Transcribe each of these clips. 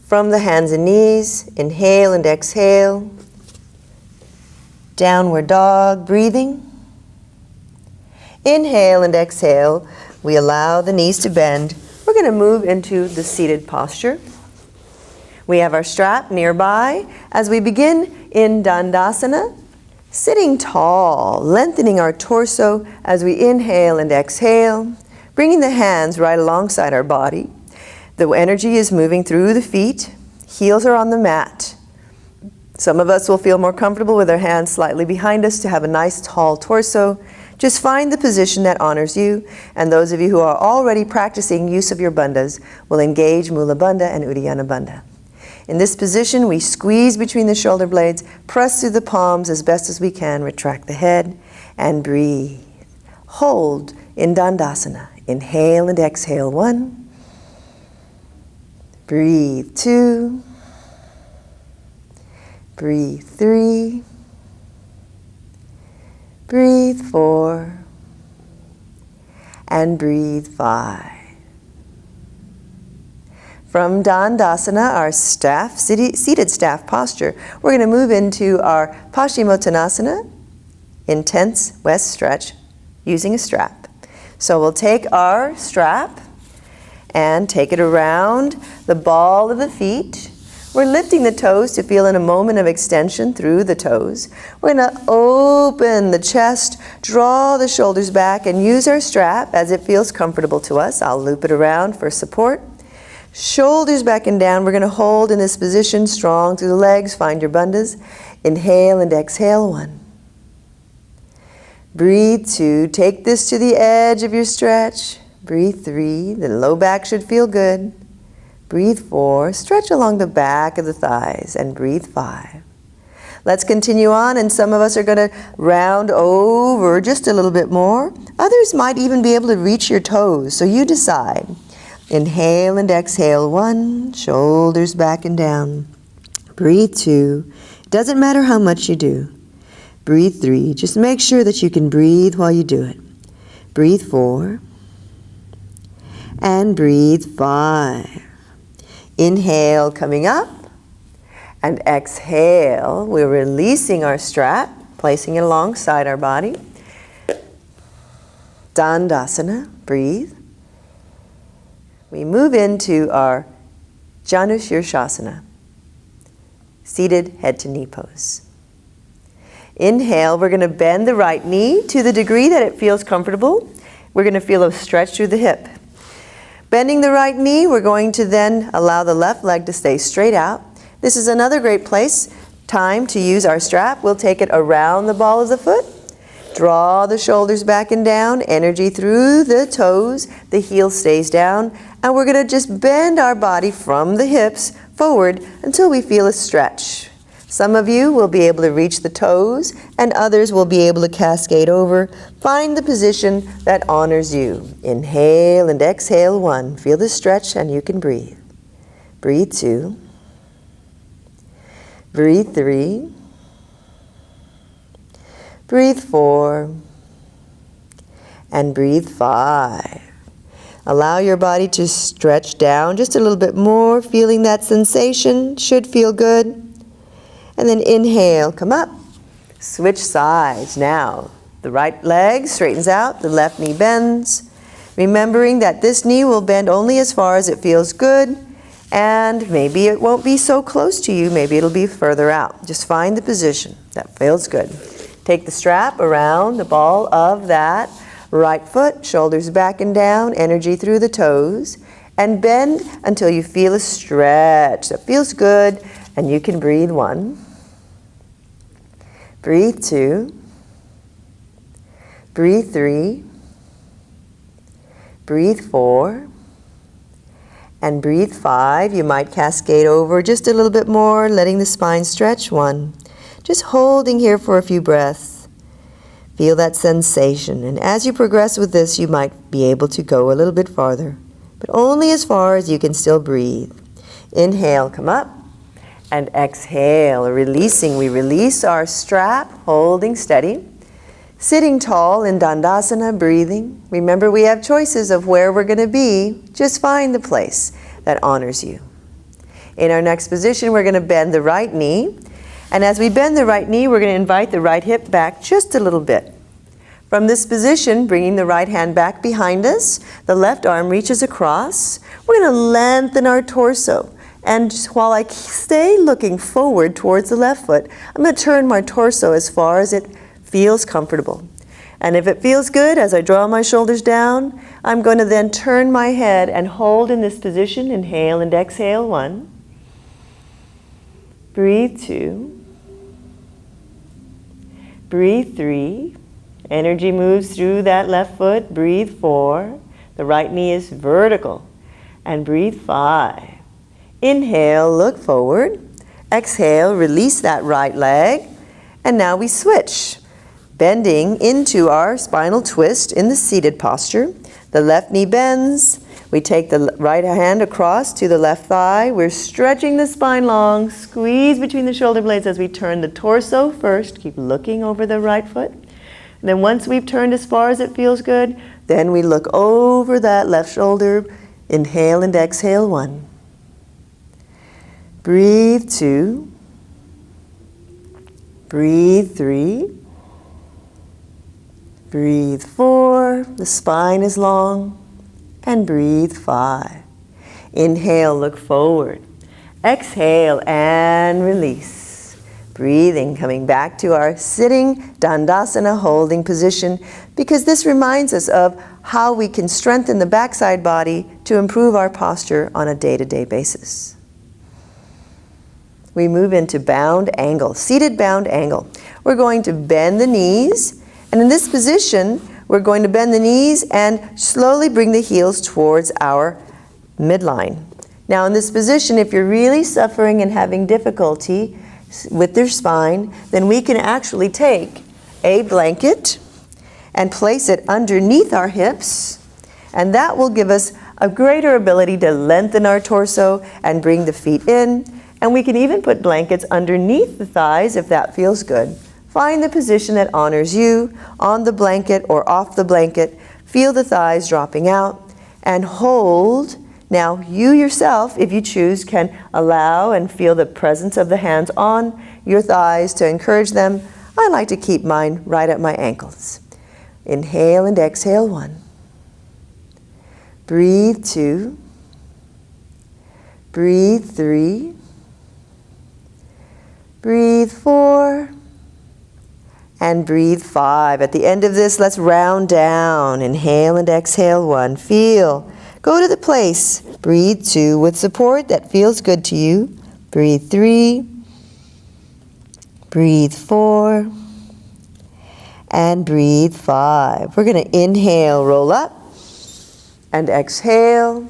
From the hands and knees, inhale and exhale. Downward dog, breathing. Inhale and exhale. We allow the knees to bend. We're going to move into the seated posture. We have our strap nearby as we begin in Dandasana, sitting tall, lengthening our torso as we inhale and exhale, bringing the hands right alongside our body. The energy is moving through the feet. Heels are on the mat. Some of us will feel more comfortable with our hands slightly behind us to have a nice tall torso. Just find the position that honors you, and those of you who are already practicing use of your bandhas will engage Mula Bandha and Uddiyana Bandha. In this position, we squeeze between the shoulder blades, press through the palms as best as we can, retract the head, and breathe. Hold in Dandasana. Inhale and exhale, 1. Breathe, 2. Breathe, 3. Breathe, 4. And breathe, 5. From Dandasana, our seated staff posture, we're going to move into our Paschimottanasana, intense west stretch, using a strap. So we'll take our strap and take it around the ball of the feet. We're lifting the toes to feel in a moment of extension through the toes. We're going to open the chest, draw the shoulders back, and use our strap as it feels comfortable to us. I'll loop it around for support. Shoulders back and down. We're going to hold in this position, strong through the legs. Find your bandhas. Inhale and exhale, 1. Breathe, 2. Take this to the edge of your stretch. Breathe, 3. The low back should feel good. Breathe, 4. Stretch along the back of the thighs, and breathe, 5. Let's continue on, and some of us are going to round over just a little bit more. Others might even be able to reach your toes, so you decide. Inhale and exhale, 1. Shoulders back and down. Breathe, 2. It doesn't matter how much you do. Breathe, 3. Just make sure that you can breathe while you do it. Breathe, 4. And breathe, 5. Inhale, coming up. And exhale, we're releasing our strap, placing it alongside our body. Dandasana, breathe. We move into our Janushirshasana, seated head to knee pose. Inhale, we're going to bend the right knee to the degree that it feels comfortable. We're going to feel a stretch through the hip. Bending the right knee, we're going to then allow the left leg to stay straight out. This is another great time to use our strap. We'll take it around the ball of the foot. Draw the shoulders back and down, energy through the toes, the heel stays down, and we're going to just bend our body from the hips forward until we feel a stretch. Some of you will be able to reach the toes, and others will be able to cascade over. Find the position that honors you. Inhale and exhale, 1. Feel the stretch, and you can breathe. Breathe, 2. Breathe, 3. Breathe, 4. And breathe, 5. Allow your body to stretch down just a little bit more, feeling that sensation. Should feel good. And then inhale, come up. Switch sides. Now, the right leg straightens out, the left knee bends. Remembering that this knee will bend only as far as it feels good, and maybe it won't be so close to you, maybe it'll be further out. Just find the position that feels good. Take the strap around the ball of that right foot, shoulders back and down, energy through the toes, and bend until you feel a stretch that feels good, and you can breathe, 1. Breathe, 2. Breathe, 3. Breathe, 4. And breathe, 5. You might cascade over just a little bit more, letting the spine stretch, 1. Just holding here for a few breaths. Feel that sensation. And as you progress with this, you might be able to go a little bit farther, but only as far as you can still breathe. Inhale, come up. And exhale, releasing. We release our strap, holding steady. Sitting tall in Dandasana, breathing. Remember, we have choices of where we're going to be. Just find the place that honors you. In our next position, we're going to bend the right knee. And as we bend the right knee, we're going to invite the right hip back just a little bit. From this position, bringing the right hand back behind us, the left arm reaches across. We're going to lengthen our torso. And while I stay looking forward towards the left foot, I'm going to turn my torso as far as it feels comfortable. And if it feels good, as I draw my shoulders down, I'm going to then turn my head and hold in this position. Inhale and exhale, 1. Breathe, 2. Breathe, 3. Energy moves through that left foot. Breathe, 4. The right knee is vertical. And breathe, 5. Inhale, look forward. Exhale, release that right leg. And now we switch. Bending into our spinal twist in the seated posture. The left knee bends. We take the right hand across to the left thigh. We're stretching the spine long. Squeeze between the shoulder blades as we turn the torso first. Keep looking over the right foot. And then once we've turned as far as it feels good, then we look over that left shoulder. Inhale and exhale, 1. Breathe, 2. Breathe, 3. Breathe, 4. The spine is long. And breathe, 5. Inhale, look forward. Exhale and release. Breathing, coming back to our sitting Dandasana holding position, because this reminds us of how we can strengthen the backside body to improve our posture on a day-to-day basis. We move into bound angle, seated bound angle. We're going to bend the knees, and in this position, we're going to bend the knees and slowly bring the heels towards our midline. Now in this position, if you're really suffering and having difficulty with your spine, then we can actually take a blanket and place it underneath our hips, and that will give us a greater ability to lengthen our torso and bring the feet in. And we can even put blankets underneath the thighs if that feels good. Find the position that honors you, on the blanket or off the blanket. Feel the thighs dropping out and hold. Now you yourself, if you choose, can allow and feel the presence of the hands on your thighs to encourage them. I like to keep mine right at my ankles. Inhale and exhale, 1. Breathe, 2. Breathe, 3. Breathe, 4. And breathe, 5. At the end of this, let's round down. Inhale and exhale, 1. Feel. Go to the place. Breathe, 2. With support that feels good to you. Breathe, 3. Breathe, 4. And breathe, 5. We're going to inhale, roll up. And exhale.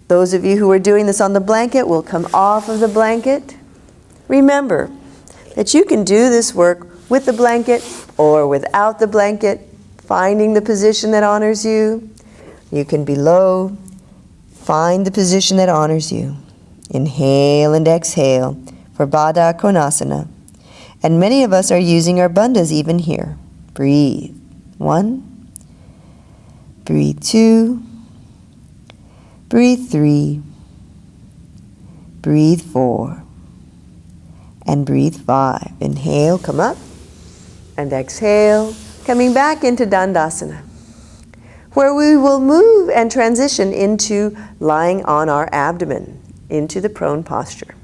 Those of you who are doing this on the blanket will come off of the blanket. Remember that you can do this work with the blanket or without the blanket, finding the position that honors you. You can be low. Find the position that honors you. Inhale and exhale for Baddha Konasana. And many of us are using our bandhas even here. Breathe. 1. Breathe, 2. Breathe, 3. Breathe, 4. And breathe, 5. Inhale, come up. And exhale, coming back into Dandasana, where we will move and transition into lying on our abdomen, into the prone posture.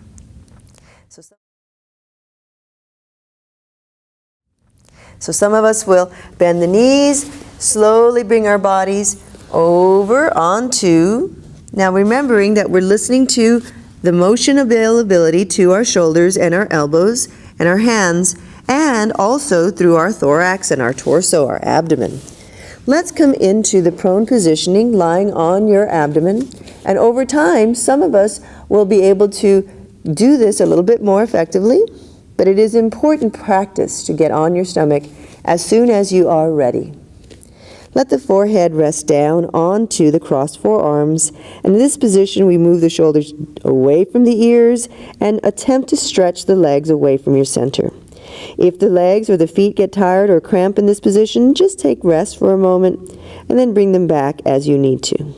So some of us will bend the knees, slowly bring our bodies over onto, now remembering that we're listening to the motion availability to our shoulders and our elbows and our hands, and also through our thorax and our torso, our abdomen. Let's come into the prone positioning, lying on your abdomen, and over time, some of us will be able to do this a little bit more effectively, but it is important practice to get on your stomach as soon as you are ready. Let the forehead rest down onto the crossed forearms, and in this position we move the shoulders away from the ears and attempt to stretch the legs away from your center. If the legs or the feet get tired or cramp in this position, just take rest for a moment and then bring them back as you need to.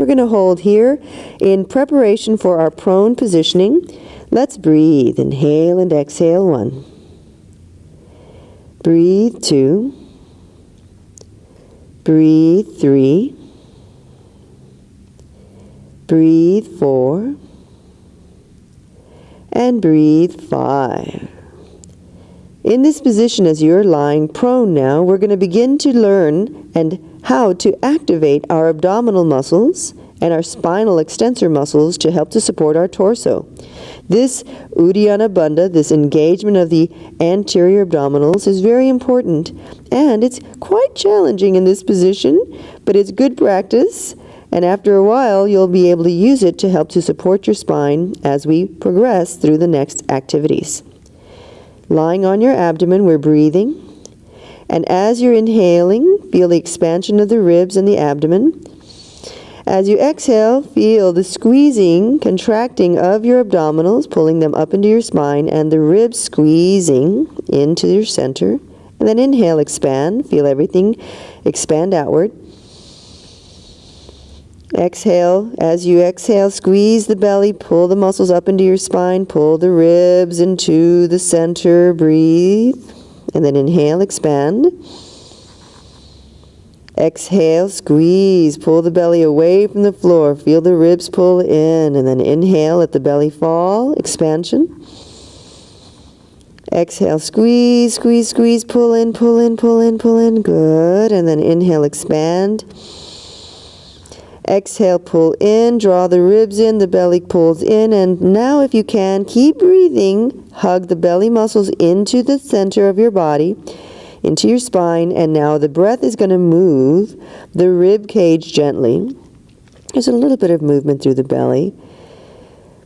We're going to hold here in preparation for our prone positioning. Let's breathe. Inhale and exhale 1. Breathe 2. Breathe 3. Breathe 4. And breathe 5. In this position, as you're lying prone now, we're going to begin to learn how to activate our abdominal muscles and our spinal extensor muscles to help to support our torso. This Uddiyana Bandha, this engagement of the anterior abdominals, is very important, and it's quite challenging in this position, but it's good practice, and after a while you'll be able to use it to help to support your spine as we progress through the next activities. Lying on your abdomen, we're breathing, and as you're inhaling, feel the expansion of the ribs and the abdomen. As you exhale, feel the squeezing, contracting of your abdominals, pulling them up into your spine, and the ribs squeezing into your center. And then inhale, expand. Feel everything expand outward. Exhale. As you exhale, squeeze the belly, pull the muscles up into your spine, pull the ribs into the center. Breathe. And then inhale, expand. Exhale, squeeze, pull the belly away from the floor. Feel the ribs pull in, and then inhale, let the belly fall, expansion. Exhale, squeeze, squeeze, squeeze, pull in, pull in, pull in, pull in. Good. And then inhale, expand. Exhale, pull in, draw the ribs in, the belly pulls in, and now if you can, keep breathing. Hug the belly muscles into the center of your body, into your spine, and now the breath is going to move the rib cage gently. There's a little bit of movement through the belly,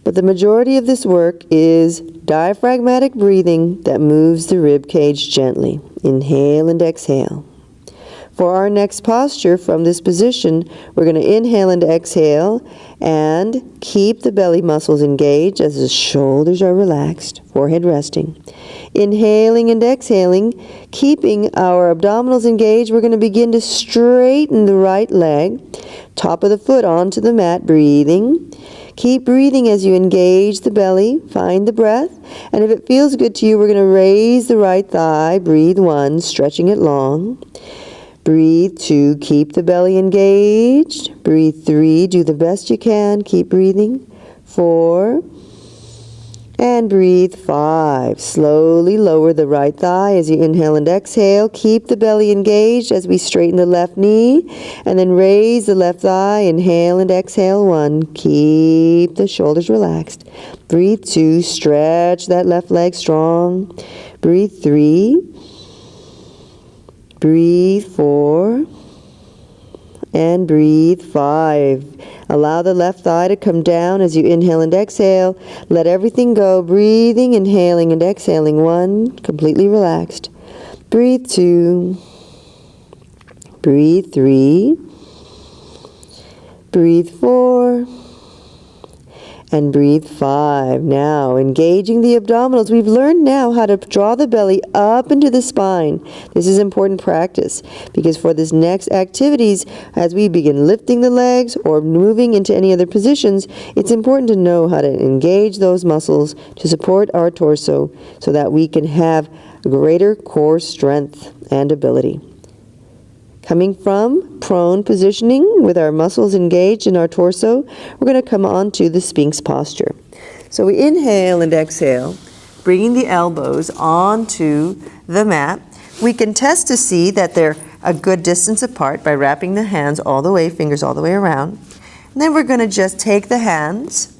but the majority of this work is diaphragmatic breathing that moves the rib cage gently. Inhale and exhale. For our next posture from this position, we're going to inhale and exhale and keep the belly muscles engaged as the shoulders are relaxed, forehead resting. Inhaling and exhaling, keeping our abdominals engaged, we're going to begin to straighten the right leg, top of the foot onto the mat, breathing. Keep breathing as you engage the belly, find the breath, and if it feels good to you, we're going to raise the right thigh, breathe 1, stretching it long. Breathe 2, keep the belly engaged. Breathe 3, do the best you can, keep breathing. 4, and breathe 5. Slowly lower the right thigh as you inhale and exhale. Keep the belly engaged as we straighten the left knee, and then raise the left thigh. Inhale and exhale 1. Keep the shoulders relaxed. Breathe 2, stretch that left leg strong. Breathe 3. Breathe 4, and breathe 5. Allow the left thigh to come down as you inhale and exhale. Let everything go. Breathing, inhaling and exhaling 1, completely relaxed. Breathe 2. Breathe 3. Breathe 4. And breathe 5. Now, engaging the abdominals. We've learned now how to draw the belly up into the spine. This is important practice because for this next activities, as we begin lifting the legs or moving into any other positions, it's important to know how to engage those muscles to support our torso so that we can have greater core strength and ability. Coming from prone positioning with our muscles engaged in our torso, we're going to come on to the Sphinx posture. So we inhale and exhale, bringing the elbows onto the mat. We can test to see that they're a good distance apart by wrapping the hands all the way, fingers all the way around. And then we're going to just take the hands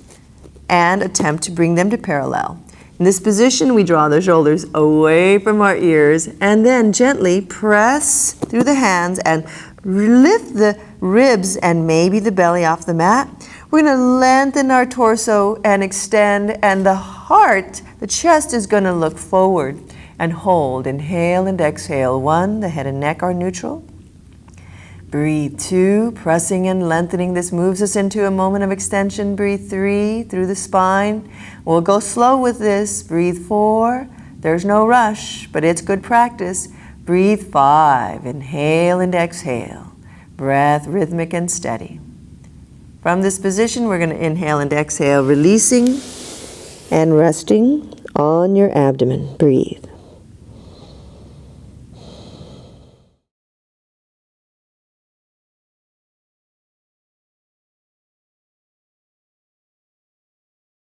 and attempt to bring them to parallel. In this position, we draw the shoulders away from our ears and then gently press through the hands and lift the ribs and maybe the belly off the mat. We're going to lengthen our torso and extend, and the heart, the chest is going to look forward and hold. Inhale and exhale. 1, the head and neck are neutral. Breathe 2, pressing and lengthening. This moves us into a moment of extension. Breathe 3, through the spine. We'll go slow with this. Breathe 4. There's no rush, but it's good practice. Breathe 5. Inhale and exhale. Breath rhythmic and steady. From this position, we're going to inhale and exhale, releasing and resting on your abdomen. Breathe.